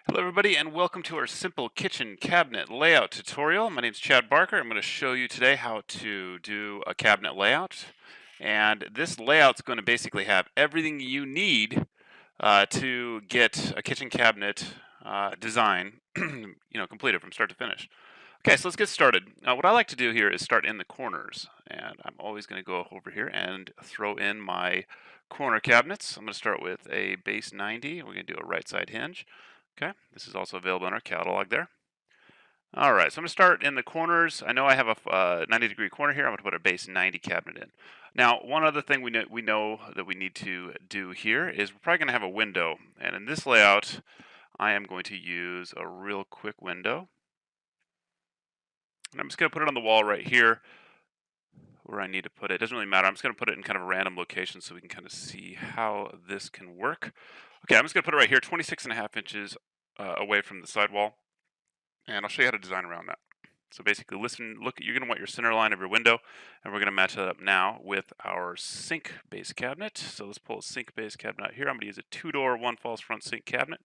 Hello everybody and welcome to our simple kitchen cabinet layout tutorial. My name is Chad Barker. I'm going to show you today how to do a cabinet layout. And this layout's going to basically have everything you need to get a kitchen cabinet design completed from start to finish. Okay, so let's get started. Now what I like to do here is start in the corners. And I'm always going to go over here and throw in my corner cabinets. I'm going to start with a base 90. We're going to do a right side hinge. Okay, this is also available in our catalog there. All right, so I'm going to start in the corners. I know I have a 90-degree corner here. I'm going to put a base 90 cabinet in. Now, one other thing we know that we need to do here is we're probably going to have a window. And in this layout, I am going to use a real quick window. And I'm just going to put it on the wall right here where I need to put it. It doesn't really matter. I'm just going to put it in kind of a random location so we can kind of see how this can work. Okay, I'm just going to put it right here, 26.5 inches away from the sidewall. And I'll show you how to design around that. So basically, you're going to want your center line of your window, and we're going to match that up now with our sink base cabinet. So let's pull a sink base cabinet out here. I'm going to use a 2-door, 1 false front sink cabinet,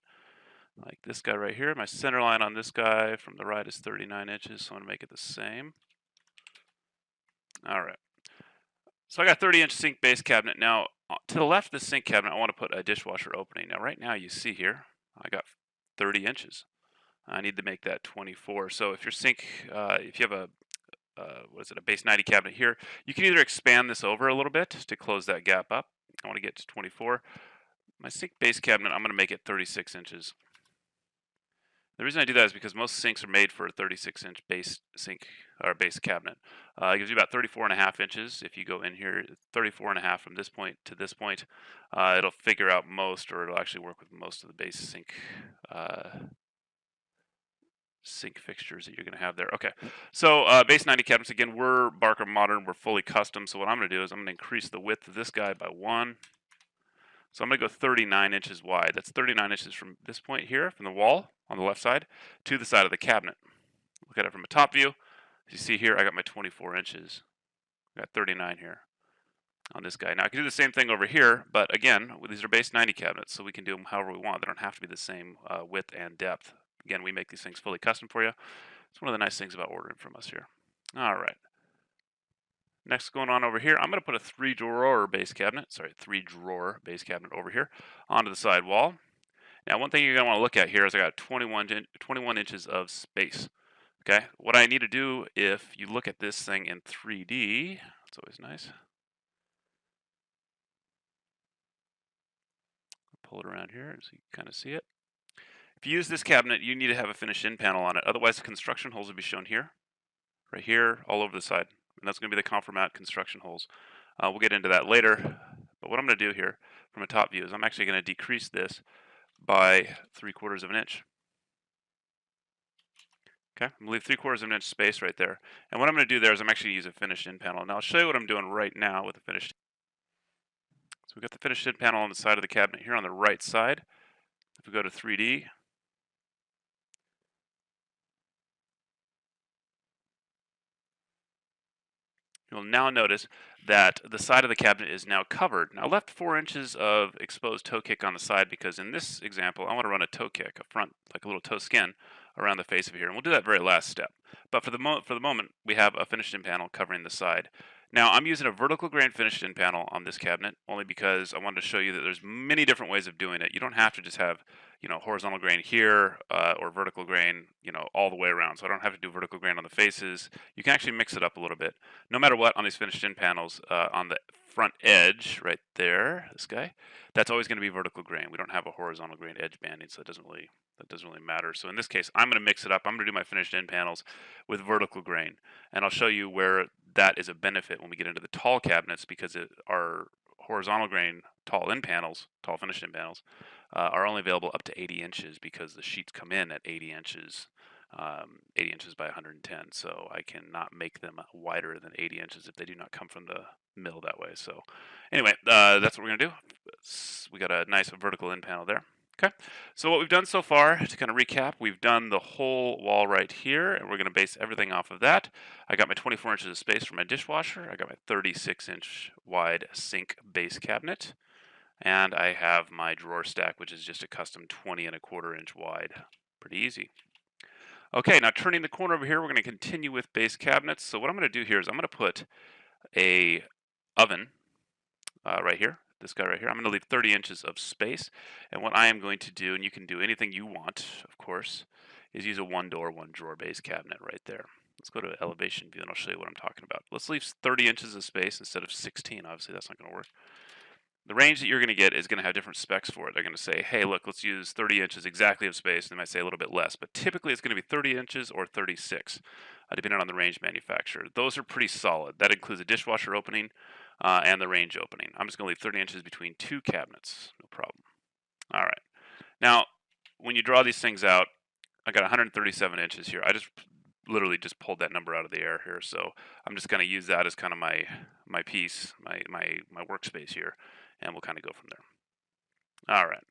like this guy right here. My center line on this guy from the right is 39 inches, so I'm going to make it the same. All right. So I got a 30-inch sink base cabinet. Now, to the left of the sink cabinet, I want to put a dishwasher opening. Now, right now, you see here, I got 30 inches. I need to make that 24. So if your sink, if you have a a base 90 cabinet here, you can either expand this over a little bit to close that gap up. I want to get to 24. My sink base cabinet, I'm going to make it 36 inches. The reason I do that is because most sinks are made for a 36-inch base sink or base cabinet. It gives you about 34.5 inches. If you go in here, 34.5 from this point to this point, it'll figure out most, or it'll actually work with most of the base sink fixtures that you're going to have there. Okay, so base 90 cabinets, again, we're Barker Modern, we're fully custom, so what I'm going to do is I'm going to increase the width of this guy by 1. So I'm going to go 39 inches wide. That's 39 inches from this point here, from the wall on the left side, to the side of the cabinet. Look at it from a top view. As you see here, I got my 24 inches. I got 39 here on this guy. Now I can do the same thing over here, but again, these are base 90 cabinets, so we can do them however we want. They don't have to be the same width and depth. Again, we make these things fully custom for you. It's one of the nice things about ordering from us here. All right. Next, going on over here, I'm going to put a 3-drawer base cabinet over here onto the side wall. Now, one thing you're going to want to look at here is I got 21 inches of space. Okay, what I need to do, if you look at this thing in 3D, it's always nice. Pull it around here so you can kind of see it. If you use this cabinet, you need to have a finished in panel on it. Otherwise, the construction holes will be shown here, right here, all over the side. And that's going to be the conformat construction holes. We'll get into that later. But what I'm going to do here from a top view is I'm actually going to decrease this by 3/4 of an inch. Okay, I'm going to leave 3/4 of an inch space right there. And what I'm going to do there is I'm actually going to use a finished in panel. Now I'll show you what I'm doing right now with the finished. So we've got the finished in panel on the side of the cabinet here on the right side. If we go to 3D, you'll now notice that the side of the cabinet is now covered. Now I left 4 inches of exposed toe kick on the side because in this example, I want to run a toe kick, a front, like a little toe skin around the face of here. And we'll do that very last step. But for the moment, we have a finished in panel covering the side. Now I'm using a vertical grain finished in panel on this cabinet only because I wanted to show you that there's many different ways of doing it. You don't have to just have, horizontal grain here or vertical grain, all the way around. So I don't have to do vertical grain on the faces. You can actually mix it up a little bit. No matter what, on these finished in panels, on the front edge right there, this guy, that's always going to be vertical grain. We don't have a horizontal grain edge banding, so that doesn't really matter. So in this case, I'm going to mix it up. I'm going to do my finished in panels with vertical grain, and I'll show you where that is a benefit when we get into the tall cabinets because our horizontal grain tall finished in panels are only available up to 80 inches because the sheets come in at 80 inches. 80 inches by 110, so I cannot make them wider than 80 inches if they do not come from the mill that way. So anyway, that's what we're going to do. We got a nice vertical in panel there. Okay, so what we've done so far, to kind of recap, we've done the whole wall right here, and we're going to base everything off of that. I got my 24 inches of space for my dishwasher. I got my 36-inch wide sink base cabinet. And I have my drawer stack, which is just a custom 20 1/4 inch wide. Pretty easy. Okay, now turning the corner over here, we're going to continue with base cabinets. So what I'm going to do here is I'm going to put a oven right here, this guy right here. I'm going to leave 30 inches of space. And what I am going to do, and you can do anything you want, of course, is use a one door, one drawer base cabinet right there. Let's go to elevation view and I'll show you what I'm talking about. Let's leave 30 inches of space instead of 16. Obviously, that's not going to work. The range that you're going to get is going to have different specs for it. They're going to say, hey, look, let's use 30 inches exactly of space. They might say a little bit less, but typically it's going to be 30 inches or 36, depending on the range manufacturer. Those are pretty solid. That includes a dishwasher opening and the range opening. I'm just going to leave 30 inches between two cabinets. No problem. All right. Now, when you draw these things out, I got 137 inches here. I just literally just pulled that number out of the air here, so I'm just going to use that as kind of my piece, my workspace here, and we'll kind of go from there. All right,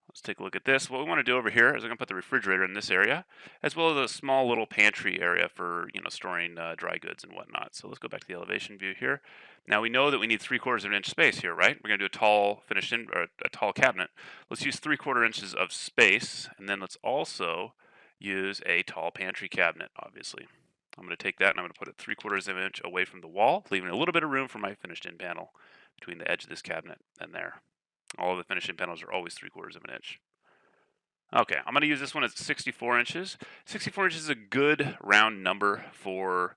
let's take a look at this. What we want to do over here is I'm going to put the refrigerator in this area, as well as a small little pantry area for storing dry goods and whatnot. So let's go back to the elevation view here. Now we know that we need 3/4 of an inch space here, right? We're going to do a tall finished in or a tall cabinet. Let's use 3/4 inches of space, and then let's also use a tall pantry cabinet. Obviously, I'm going to take that and I'm going to put it 3/4 of an inch away from the wall, leaving a little bit of room for my finished in panel between the edge of this cabinet and there. All of the finished in panels are always 3/4 of an inch. Okay, I'm going to use this one at 64 inches. 64 inches is a good round number for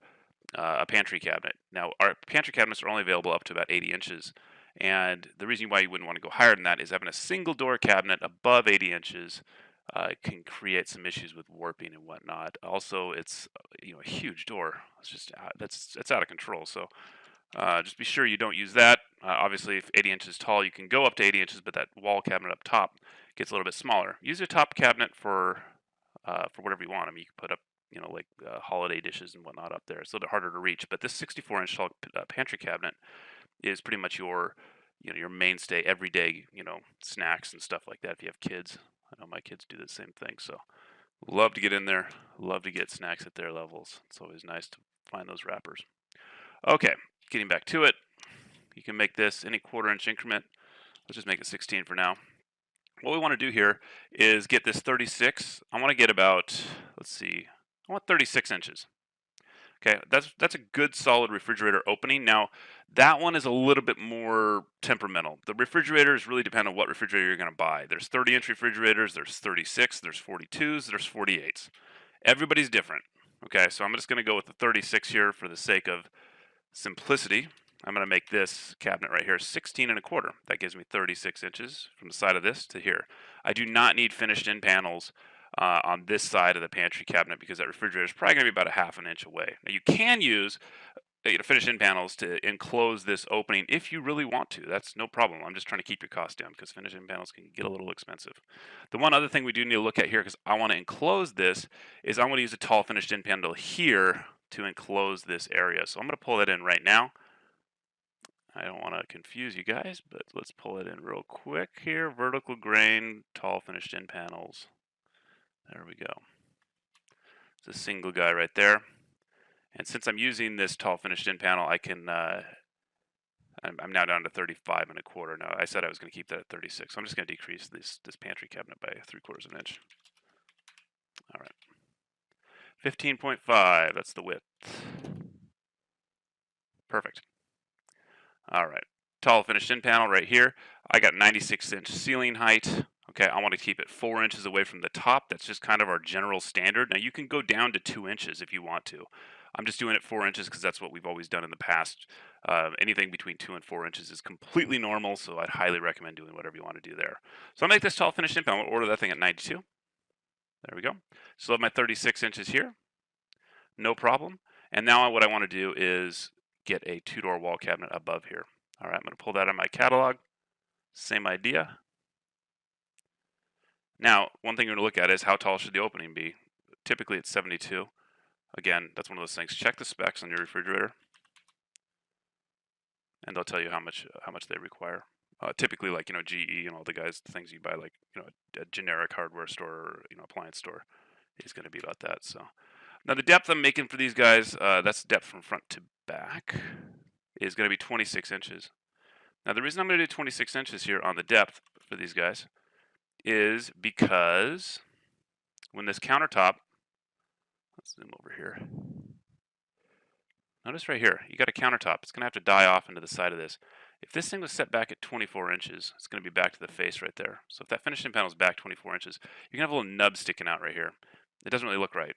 a pantry cabinet. Now, our pantry cabinets are only available up to about 80 inches. And the reason why you wouldn't want to go higher than that is having a single door cabinet above 80 inches can create some issues with warping and whatnot. Also, it's a huge door. It's just it's out of control. So just be sure you don't use that. Obviously, if 80 inches tall, you can go up to 80 inches, but that wall cabinet up top gets a little bit smaller. Use your top cabinet for whatever you want. I mean, you can put up, like holiday dishes and whatnot up there. It's a little bit harder to reach, but this 64-inch tall pantry cabinet is pretty much your mainstay, everyday, snacks and stuff like that. If you have kids, I know my kids do the same thing. So love to get in there. Love to get snacks at their levels. It's always nice to find those wrappers. Okay, getting back to it. You can make this any 1/4 inch increment. Let's just make it 16 for now. What we want to do here is get this 36. I want to get about, let's see, I want 36 inches. Okay, that's a good solid refrigerator opening. Now, that one is a little bit more temperamental. The refrigerators really depend on what refrigerator you're going to buy. There's 30-inch refrigerators, there's 36, there's 42s, there's 48s. Everybody's different. Okay, so I'm just going to go with the 36 here for the sake of simplicity. I'm going to make this cabinet right here 16 1/4. That gives me 36 inches from the side of this to here. I do not need finished in panels on this side of the pantry cabinet because that refrigerator is probably going to be about a 1/2 inch away. Now you can use finished in panels to enclose this opening if you really want to. That's no problem. I'm just trying to keep your costs down because finished in panels can get a little expensive. The one other thing we do need to look at here, because I want to enclose this, is I want to use a tall finished in panel here to enclose this area. So I'm going to pull that in right now. I don't want to confuse you guys, but let's pull it in real quick here. Vertical grain, tall finished in panels. There we go. It's a single guy right there. And since I'm using this tall finished in panel, I can, I'm now down to 35 1/4. Now, I said I was going to keep that at 36. So I'm just going to decrease this pantry cabinet by 3/4 of an inch. All right. 15.5, that's the width. Perfect. All right, tall finished in panel right here. I got 96-inch ceiling height. Okay, I want to keep it 4 inches away from the top. That's just kind of our general standard. Now you can go down to 2 inches if you want to. I'm just doing it 4 inches because that's what we've always done in the past. Anything between 2 and 4 inches is completely normal, so I'd highly recommend doing whatever you want to do there. So I'll make this tall finished in panel. I'll order that thing at 92. There we go. Still have my 36 inches here. No problem. And now what I want to do is get a 2-door wall cabinet above here. All right, I'm going to pull that out of my catalog. Same idea. Now, one thing you're going to look at is how tall should the opening be. Typically it's 72. Again, that's one of those things. Check the specs on your refrigerator, and they'll tell you how much they require. Typically, like GE and all the things you buy, like a generic hardware store or appliance store, is going to be about that. So now the depth I'm making for these guys, that's depth from front to back, is going to be 26 inches. Now the reason I'm going to do 26 inches here on the depth for these guys is because when this countertop, let's zoom over here. Notice right here, you got a countertop. It's going to have to die off into the side of this. If this thing was set back at 24 inches, it's going to be back to the face right there. So if that finishing panel is back 24 inches, you're going to have a little nub sticking out right here. It doesn't really look right.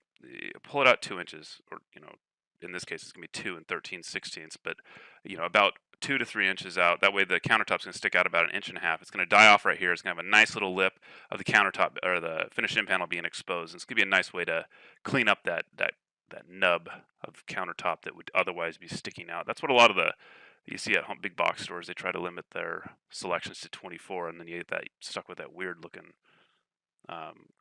Pull it out 2 inches, or, in this case, it's going to be 2 and 13/16, but, about 2 to 3 inches out. That way the countertop's going to stick out about 1.5 inches. It's going to die off right here. It's going to have a nice little lip of the countertop, or the finished-in panel being exposed. And it's going to be a nice way to clean up that nub of countertop that would otherwise be sticking out. That's what a lot of you see at big box stores. They try to limit their selections to 24, and then you get that stuck with that weird looking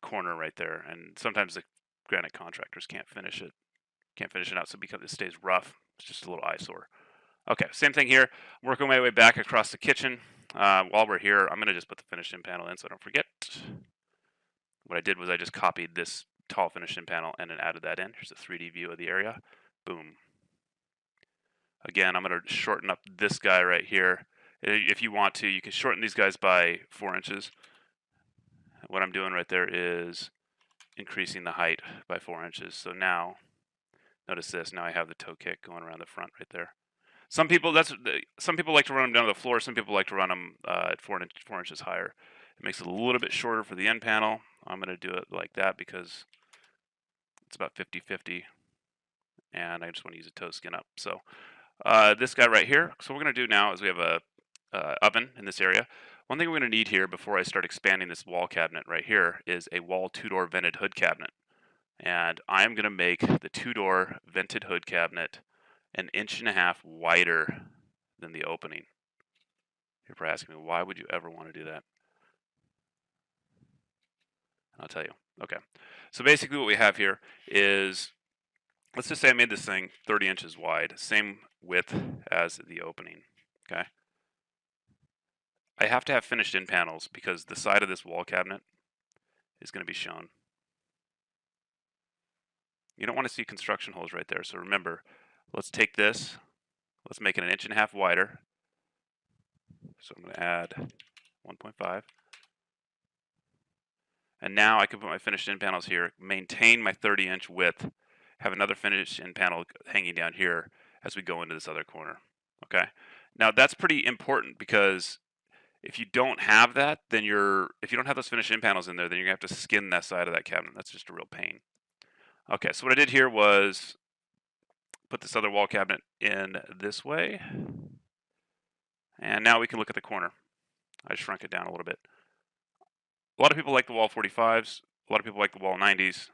corner right there. And sometimes the granite contractors can't finish it out, so because it stays rough, it's just a little eyesore. Okay, same thing here. I'm working my way back across the kitchen. While we're here, I'm going to just put the finished-in panel in so I don't forget. What I did was I just copied this tall finished-in panel and then added that in. Here's a 3D view of the area. Boom. Again, I'm going to shorten up this guy right here. If you want to, you can shorten these guys by 4 inches. What I'm doing right there is increasing the height by 4 inches. So now, notice this. Now I have the toe kick going around the front right there. Some people like to run them down to the floor. Some people like to run them at 4 inches higher. It makes it a little bit shorter for the end panel. I'm going to do it like that because it's about 50-50, and I just want to use a toe skin up. So this guy right here. So what we're going to do now is we have a oven in this area. One thing we're going to need here before I start expanding this wall cabinet right here is a wall 2-door vented hood cabinet. And I'm going to make the 2-door vented hood cabinet 1.5 inches wider than the opening. You're probably asking me, why would you ever want to do that? I'll tell you. Okay. So basically what we have here is, let's just say I made this thing 30 inches wide, same width as the opening. Okay. I have to have finished in panels because the side of this wall cabinet is going to be shown. You don't want to see construction holes right there. So remember, let's take this, let's make it 1.5 inches wider. So I'm going to add 1.5. And now I can put my finished in panels here, maintain my 30-inch width, have another finished in panel hanging down here as we go into this other corner. Okay. Now that's pretty important because if you don't have that, then if you don't have those finished in panels in there, then you're going to have to skin that side of that cabinet. That's just a real pain. Okay, so what I did here was put this other wall cabinet in this way. And now we can look at the corner. I shrunk it down a little bit. A lot of people like the wall 45s. A lot of people like the wall 90s.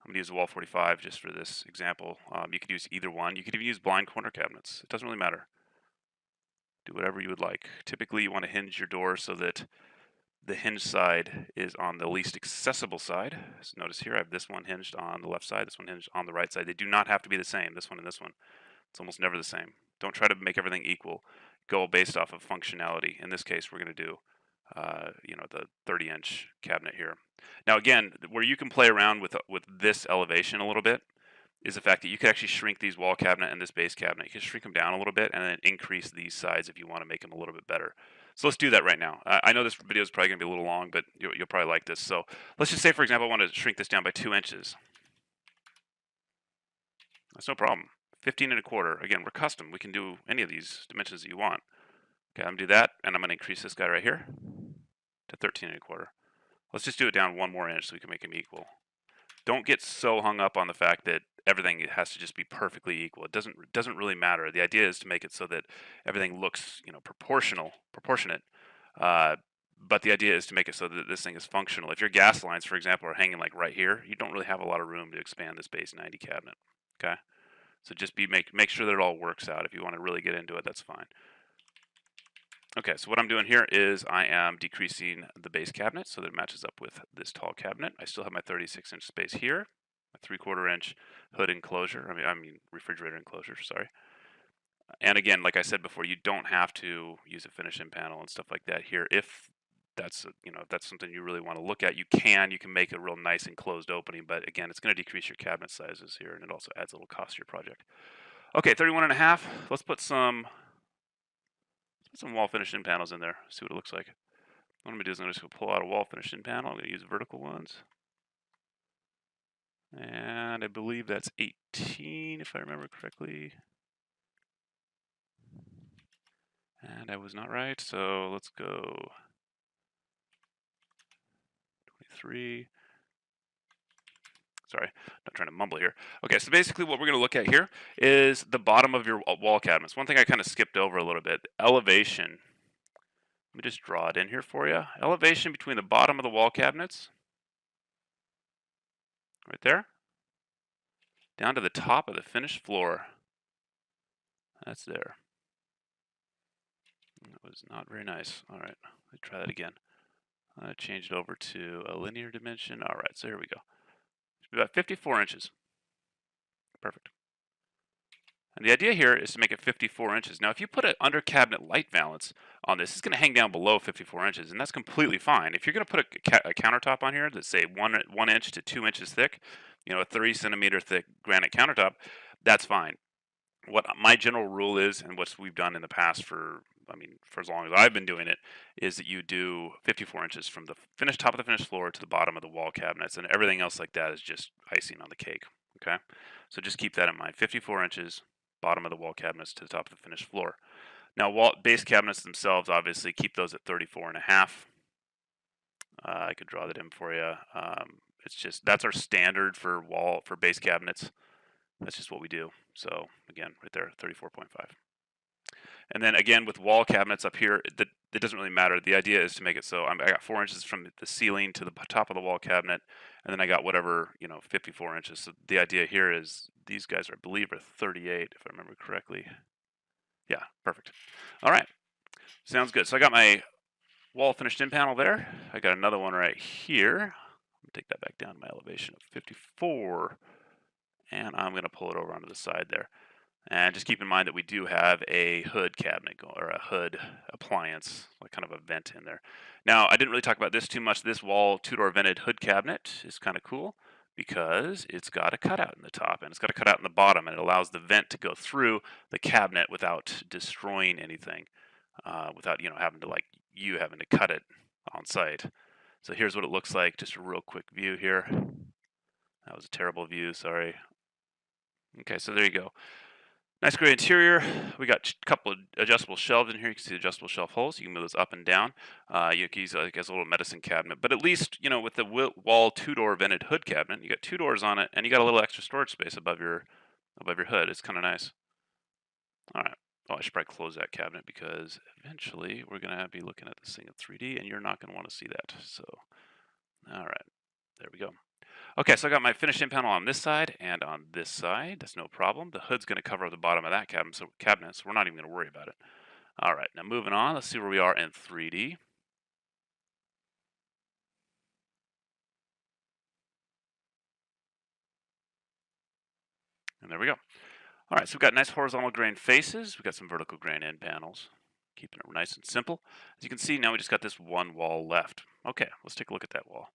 I'm going to use the wall 45 just for this example. You could use either one. You could even use blind corner cabinets. It doesn't really matter. Do whatever you would like. Typically, you want to hinge your door so that the hinge side is on the least accessible side. So notice here I have this one hinged on the left side, this one hinged on the right side. They do not have to be the same, this one and this one. It's almost never the same. Don't try to make everything equal. Go based off of functionality. In this case, we're going to do the 30-inch cabinet here. Now again, where you can play around with this elevation a little bit is the fact that you could actually shrink these wall cabinet and this base cabinet. You can shrink them down a little bit and then increase these sides if you want to make them a little bit better. So let's do that right now. I know this video is probably going to be a little long, but you'll probably like this. So let's just say, for example, I want to shrink this down by 2 inches. That's no problem. 15.25. Again, we're custom. We can do any of these dimensions that you want. Okay, I'm going to do that, and I'm going to increase this guy right here to 13.25. Let's just do it down 1 more inch so we can make them equal. Don't get so hung up on the fact that everything has to just be perfectly equal. It doesn't really matter. The idea is to make it so that everything looks, proportionate. But the idea is to make it so that this thing is functional. If your gas lines, for example, are hanging like right here, you don't really have a lot of room to expand this base 90 cabinet. Okay, so just make sure that it all works out. If you want to really get into it, that's fine. Okay, so what I'm doing here is I am decreasing the base cabinet so that it matches up with this tall cabinet. I still have my 36-inch space here, a 3/4 inch hood enclosure. I mean refrigerator enclosure, sorry. And again, like I said before, you don't have to use a finish-in panel and stuff like that here. If that's if that's something you really want to look at, you can make a real nice enclosed opening. But again, it's going to decrease your cabinet sizes here, and it also adds a little cost to your project. Okay, 31.5. Let's put some Put some wall finished in panels in there. See what it looks like. What I'm gonna do is I'm just gonna pull out a wall finished in panel. I'm gonna use vertical ones. And I believe that's 18 if I remember correctly. And I was not right, so let's go 23. Sorry, not trying to mumble here. Okay, so basically what we're going to look at here is the bottom of your wall cabinets. One thing I kind of skipped over a little bit, elevation. Let me just draw it in here for you. Elevation between the bottom of the wall cabinets, right there, down to the top of the finished floor. That's there. That was not very nice. All right, let's try that again. I changed it over to a linear dimension. All right, so here we go. About 54 inches. Perfect. And the idea here is to make it 54 inches. Now, if you put an under cabinet light valance on this, it's going to hang down below 54 inches, and that's completely fine. If you're going to put a countertop on here that's, say, 1 inch to 2 inches thick, you know, a 30-centimeter thick granite countertop, that's fine. What my general rule is, and what we've done in the past for as long as I've been doing it, is that you do 54 inches from the finished top of the finished floor to the bottom of the wall cabinets, and everything else like that is just icing on the cake. Okay, so just keep that in mind. 54 inches, bottom of the wall cabinets to the top of the finished floor. Now, base cabinets themselves, obviously, keep those at 34 and a half. I could draw that in for you. It's just that's our standard for base cabinets. That's just what we do. So again, right there, 34.5. And then again, with wall cabinets up here, it doesn't really matter. The idea is to make it so I got 4 inches from the ceiling to the top of the wall cabinet, and then I got whatever, 54 inches. So the idea here is these guys, I believe, are 38, if I remember correctly. Yeah, perfect. All right, sounds good. So I got my wall finished in panel there. I got another one right here. I'm gonna take that back down to my elevation of 54, and I'm gonna pull it over onto the side there. And just keep in mind that we do have a hood cabinet or a hood appliance, like kind of a vent in there. Now, I didn't really talk about this too much. This wall two-door vented hood cabinet is kind of cool because it's got a cutout in the top and it's got a cutout in the bottom, and it allows the vent to go through the cabinet without destroying anything, without having to cut it on site. So here's what it looks like. Just a real quick view here. That was a terrible view. Sorry. Okay, so there you go. Nice gray interior. We got a couple of adjustable shelves in here. You can see the adjustable shelf holes. You can move those up and down. You can use it as a little medicine cabinet. But at least, with the wall two-door vented hood cabinet, you got 2 doors on it, and you got a little extra storage space above your hood. It's kind of nice. All right. Oh, I should probably close that cabinet because eventually we're going to be looking at this thing in 3D, and you're not going to want to see that. So, all right. There we go. Okay, so I got my finished in panel on this side and on this side. That's no problem. The hood's going to cover the bottom of that cabinet, so we're not even going to worry about it. All right, now moving on. Let's see where we are in 3D. And there we go. All right, so we've got nice horizontal grain faces. We've got some vertical grain end panels. Keeping it nice and simple. As you can see, now we just got this one wall left. Okay, let's take a look at that wall.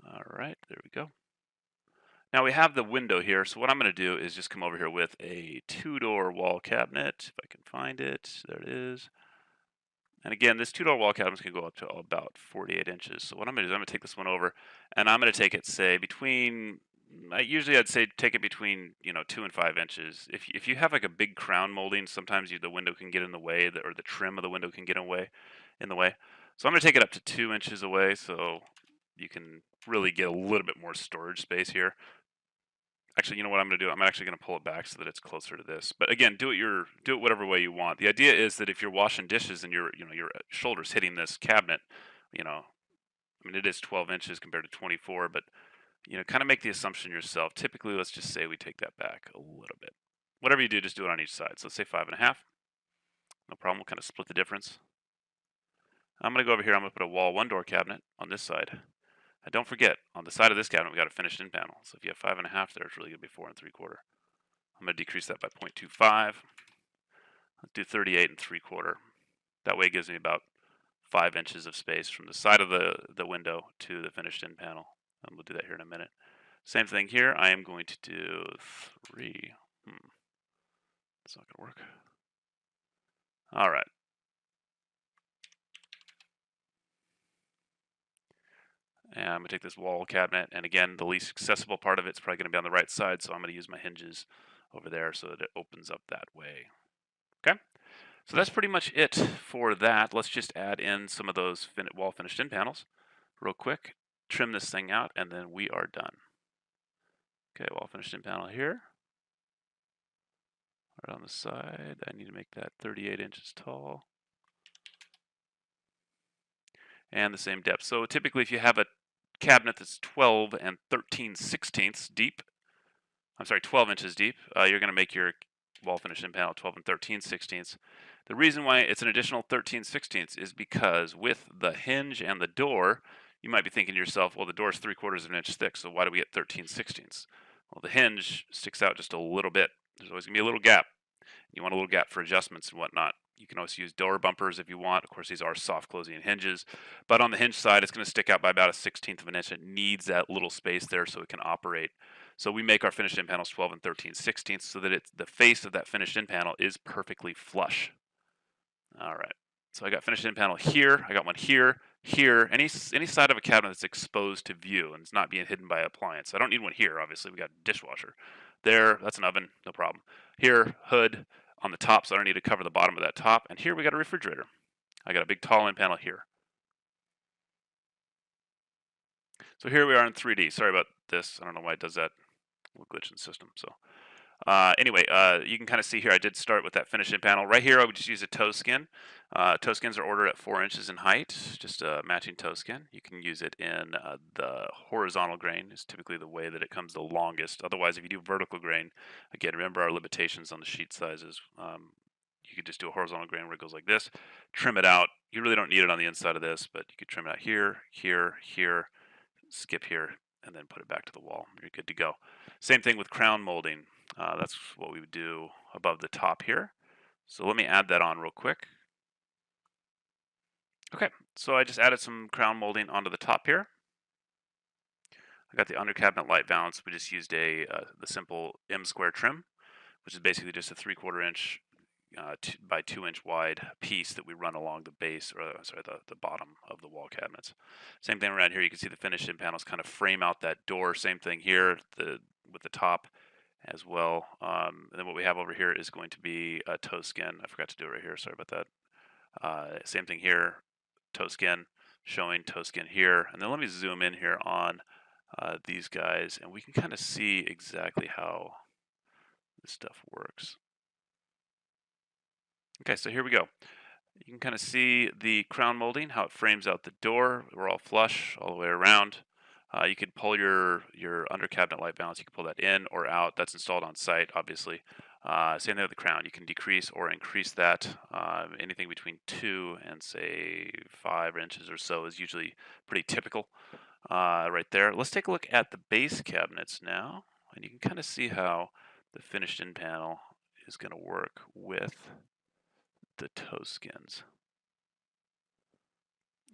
All right, there we go. Now we have the window here, so what I'm going to do is just come over here with a 2-door wall cabinet, if I can find it. There it is. And again, this 2-door wall cabinet can go up to about 48 inches. So what I'm going to do is I'm going to take this one over, and I'm going to take it, say, between, I'd say take it between, 2 and 5 inches. If you have like a big crown molding, sometimes the window can get in the way, or the trim of the window can get in the way. So I'm going to take it up to 2 inches away, so you can really get a little bit more storage space here. Actually, you know what I'm going to do? I'm actually going to pull it back so that it's closer to this. But again, do it whatever way you want. The idea is that if you're washing dishes and your shoulders hitting this cabinet, it is 12 inches compared to 24, but kind of make the assumption yourself. Typically, let's just say we take that back a little bit. Whatever you do, just do it on each side. So let's say 5.5. No problem. We'll kind of split the difference. I'm going to go over here. I'm going to put a wall 1-door cabinet on this side. And don't forget, on the side of this cabinet, we got a finished in panel. So if you have 5.5 there, it's really going to be 4 3/4. I'm going to decrease that by 0.25. Let's do 38 3/4. That way it gives me about 5 inches of space from the side of the window to the finished in panel. And we'll do that here in a minute. Same thing here. I am going to do 3. That's not going to work. All right. And I'm going to take this wall cabinet, and again, the least accessible part of it's probably going to be on the right side, so I'm going to use my hinges over there so that it opens up that way. Okay, so that's pretty much it for that. Let's just add in some of those wall finished in panels real quick, trim this thing out, and then we are done. Okay, wall finished in panel here. Right on the side, I need to make that 38 inches tall. And the same depth. So typically if you have a cabinet that's 12 and 13/16 deep, 12 inches deep, you're going to make your wall finish in panel 12 and 13/16. The reason why it's an additional 13/16 is because with the hinge and the door, you might be thinking to yourself, well, the door's 3/4 of an inch thick, so why do we get 13/16? Well, the hinge sticks out just a little bit. There's always going to be a little gap. You want a little gap for adjustments and whatnot. You can always use door bumpers if you want. Of course, these are soft closing hinges, but on the hinge side, it's going to stick out by about 1/16 of an inch. It needs that little space there so it can operate. So we make our finished in panels 12 and 13/16 so that the face of that finished in panel is perfectly flush. All right. So I got finished in panel here. I got one here, here. Any side of a cabinet that's exposed to view and it's not being hidden by appliance. I don't need one here. Obviously, we got a dishwasher. There, that's an oven, no problem. Here, hood on the top, so I don't need to cover the bottom of that top. And here we got a refrigerator. I got a big tall in panel here. So here we are in 3D. Sorry about this. I don't know why it does that. A little glitch in the system. So anyway, you can kind of see here I did start with that finished in panel. Right here I would just use a toe skin. Toe skins are ordered at 4 inches in height, just a matching toe skin. You can use it in the horizontal grain is typically the way that it comes the longest. Otherwise, if you do vertical grain, again, remember our limitations on the sheet sizes. You could just do a horizontal grain where it goes like this, trim it out. You really don't need it on the inside of this, but you could trim it out here, here, here, skip here, and then put it back to the wall. You're good to go. Same thing with crown molding. That's what we would do above the top here. So let me add that on real quick. Okay, so I just added some crown molding onto the top here. I got the under cabinet light balance. We just used the simple M square trim, which is basically just a 3/4 inch by 2 inch wide piece that we run along the base, or sorry, the bottom of the wall cabinets. Same thing around here. You can see the finished in panels kind of frame out that door. Same thing here with the top as well. And then what we have over here is going to be a toe skin. I forgot to do it right here. Sorry about that. Same thing here, toe skin, showing toe skin here. And then let me zoom in here on these guys, and we can kind of see exactly how this stuff works. Okay, so here we go. You can kind of see the crown molding, how it frames out the door. We're all flush all the way around. You could pull your under cabinet light balance. You can pull that in or out. That's installed on site, obviously. Same thing with the crown. You can decrease or increase that. Anything between 2 and say 5 inches or so is usually pretty typical right there. Let's take a look at the base cabinets now, and you can kind of see how the finished in panel is going to work with the toe skins.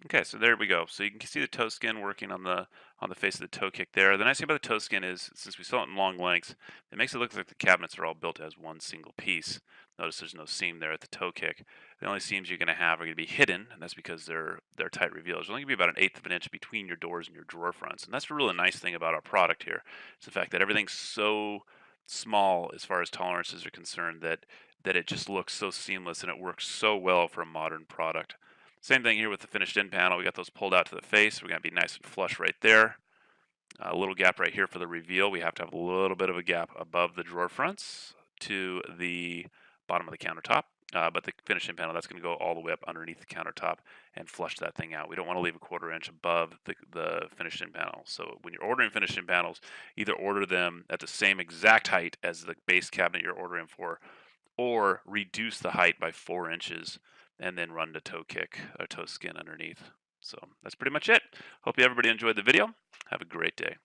Okay, so there we go. So you can see the toe skin working on the face of the toe kick there. The nice thing about the toe skin is, since we saw it in long lengths, it makes it look like the cabinets are all built as one single piece. Notice there's no seam there at the toe kick. The only seams you're going to have are going to be hidden, and that's because they're tight reveals. There's only going to be about 1/8 of an inch between your doors and your drawer fronts, and that's the really nice thing about our product here. It's the fact that everything's so small as far as tolerances are concerned that it just looks so seamless, and it works so well for a modern product. Same thing here with the finished in panel. We got those pulled out to the face. We're going to be nice and flush right there. A little gap right here for the reveal. We have to have a little bit of a gap above the drawer fronts to the bottom of the countertop. But the finished in panel, that's going to go all the way up underneath the countertop and flush that thing out. We don't want to leave a 1/4 inch above the finished in panel. So when you're ordering finished in panels, either order them at the same exact height as the base cabinet you're ordering for, or reduce the height by 4 inches and then run the toe kick or toe skin underneath. So that's pretty much it. Hope everybody enjoyed the video. Have a great day.